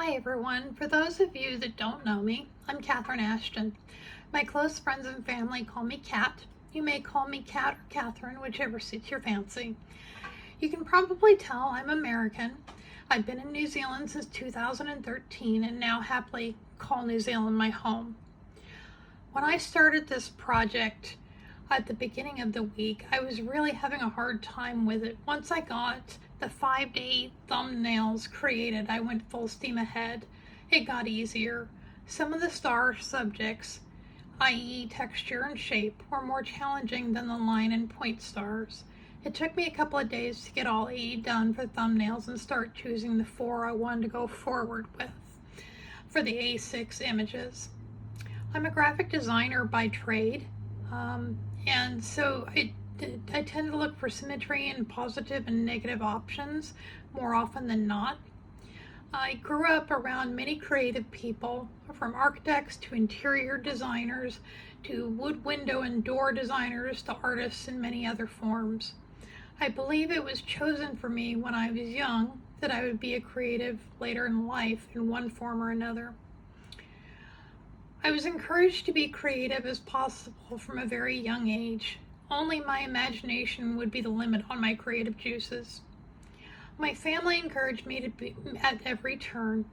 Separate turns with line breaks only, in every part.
Hi everyone. For those of you that don't know me, I'm Catherine Ashton. My close friends and family call me Cat. You may call me Cat or Catherine, whichever suits your fancy. You can probably tell I'm American. I've been in New Zealand since 2013 and now happily call New Zealand my home. When I started this project at the beginning of the week, I was really having a hard time with it. Once I got the 5 to 8 thumbnails created, I went full steam ahead. It got easier. Some of the star subjects, i.e. texture and shape, were more challenging than the line and point stars. It took me a couple of days to get all 80 done for thumbnails and start choosing the 4 I wanted to go forward with for the A6 images. I'm a graphic designer by trade, and so I tend to look for symmetry and positive and negative options more often than not. I grew up around many creative people, from architects to interior designers to wood window and door designers to artists in many other forms. I believe it was chosen for me when I was young that I would be a creative later in life in one form or another. I was encouraged to be creative as possible from a very young age. Only my imagination would be the limit on my creative juices. My family encouraged me to be at every turn,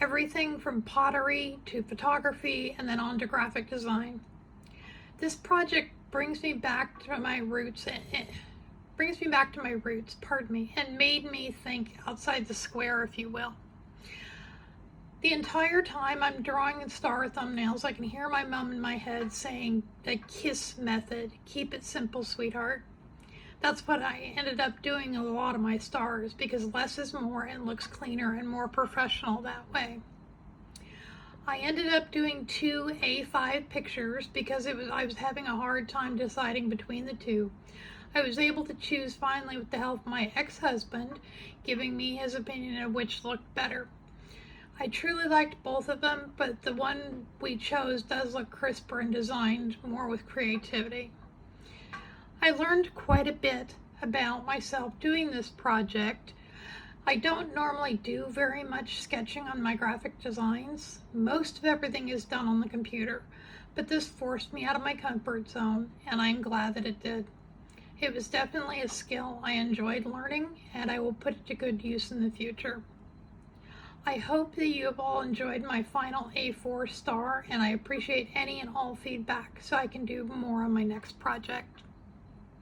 everything from pottery to photography and then on to graphic design. This project brings me back to my roots, and made me think outside the square, if you will. The entire time I'm drawing star thumbnails, I can hear my mom in my head saying the KISS method, keep it simple, sweetheart. That's what I ended up doing in a lot of my stars, because less is more and looks cleaner and more professional that way. I ended up doing 2 A5 pictures because I was having a hard time deciding between the two. I was able to choose finally with the help of my ex-husband, giving me his opinion of which looked better. I truly liked both of them, but the one we chose does look crisper and designed more with creativity. I learned quite a bit about myself doing this project. I don't normally do very much sketching on my graphic designs. Most of everything is done on the computer, but this forced me out of my comfort zone, and I'm glad that it did. It was definitely a skill I enjoyed learning, and I will put it to good use in the future. I hope that you have all enjoyed my final A4 star, and I appreciate any and all feedback so I can do more on my next project.